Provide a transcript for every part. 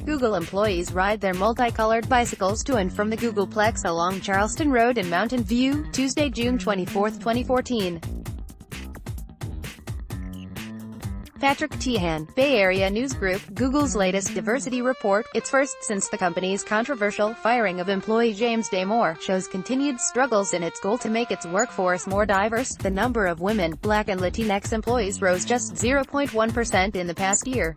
Google employees ride their multicolored bicycles to and from the Googleplex along Charleston Road in Mountain View, Tuesday, June 24, 2014. Patrick Teahan, Bay Area News Group, Google's latest diversity report, its first since the company's controversial firing of employee James Damore, shows continued struggles in its goal to make its workforce more diverse. The number of women, Black and Latinx employees rose just 0.1% in the past year.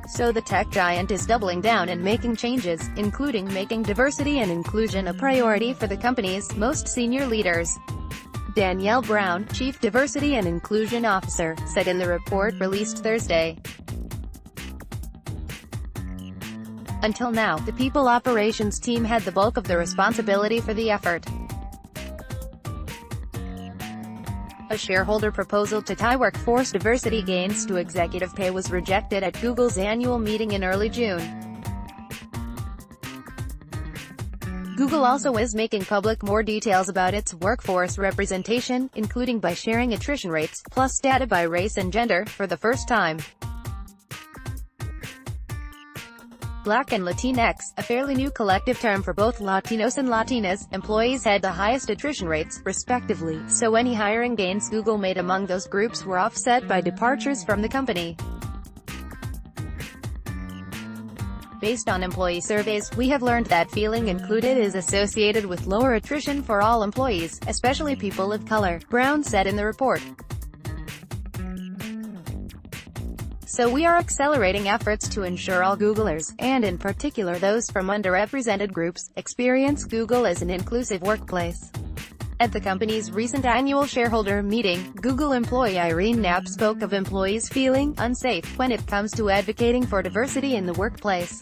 So the tech giant is doubling down and making changes, including making diversity and inclusion a priority for the company's most senior leaders. Danielle Brown, Chief Diversity and Inclusion Officer, said in the report released Thursday. Until now, the People Operations team had the bulk of the responsibility for the effort. A shareholder proposal to tie workforce diversity gains to executive pay was rejected at Google's annual meeting in early June. Google also is making public more details about its workforce representation, including by sharing attrition rates, plus data by race and gender, for the first time. Black and Latinx, a fairly new collective term for both Latinos and Latinas, employees had the highest attrition rates, respectively, so any hiring gains Google made among those groups were offset by departures from the company. Based on employee surveys, we have learned that feeling included is associated with lower attrition for all employees, especially people of color, Brown said in the report. So we are accelerating efforts to ensure all Googlers, and in particular those from underrepresented groups, experience Google as an inclusive workplace. At the company's recent annual shareholder meeting, Google employee Irene Knapp spoke of employees feeling unsafe when it comes to advocating for diversity in the workplace.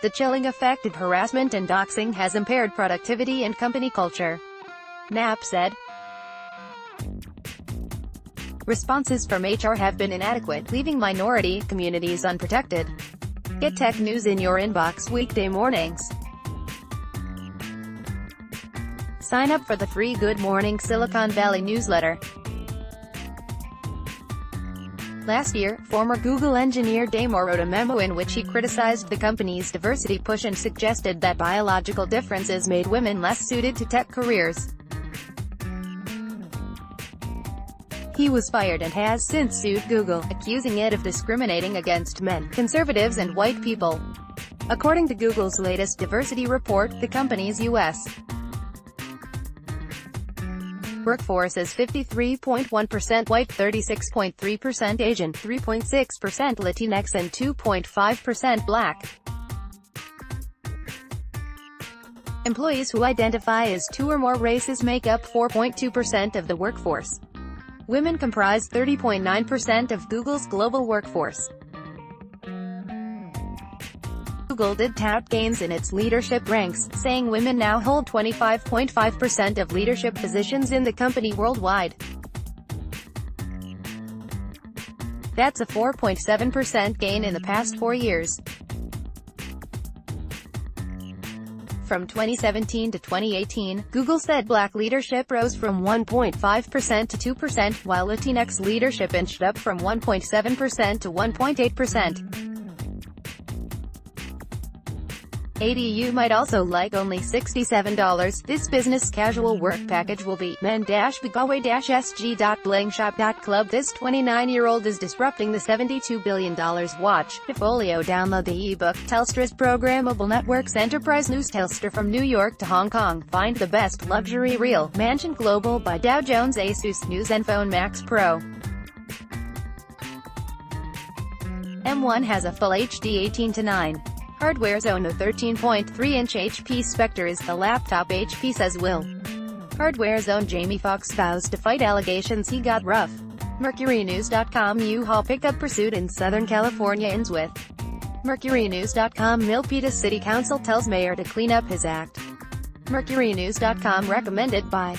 The chilling effect of harassment and doxing has impaired productivity and company culture, Knapp said. Responses from HR have been inadequate, leaving minority communities unprotected. Get tech news in your inbox weekday mornings. Sign up for the free Good Morning Silicon Valley newsletter. Last year, former Google engineer Damore wrote a memo in which he criticized the company's diversity push and suggested that biological differences made women less suited to tech careers. He was fired and has since sued Google, accusing it of discriminating against men, conservatives and white people. According to Google's latest diversity report, the company's U.S. workforce is 53.1% white, 36.3% Asian, 3.6% Latinx and 2.5% Black. Employees who identify as two or more races make up 4.2% of the workforce. Women comprise 30.9% of Google's global workforce. Google did tout gains in its leadership ranks, saying women now hold 25.5% of leadership positions in the company worldwide. That's a 4.7% gain in the past 4 years. From 2017 to 2018, Google said Black leadership rose from 1.5% to 2%, while Latinx leadership inched up from 1.7% to 1.8%. ADU might also like only $67. This business casual work package will be men-bgawe-sg.blingshop.club. This 29-year-old is disrupting the $72 billion watch portfolio. Download the ebook, Telstra's Programmable Networks Enterprise News. Telstra from New York to Hong Kong. Find the best luxury real mansion global by Dow Jones. Asus News Zenfone Max Pro. M1 has a full HD 18:9. Hardware Zone. A 13.3-inch HP Spectre is the laptop HP says will. Hardware Zone. Jamie Foxx vows to fight allegations he got rough. MercuryNews.com. U-Haul pickup pursuit in Southern California ends with. MercuryNews.com. Milpitas City Council tells mayor to clean up his act. MercuryNews.com. Recommended by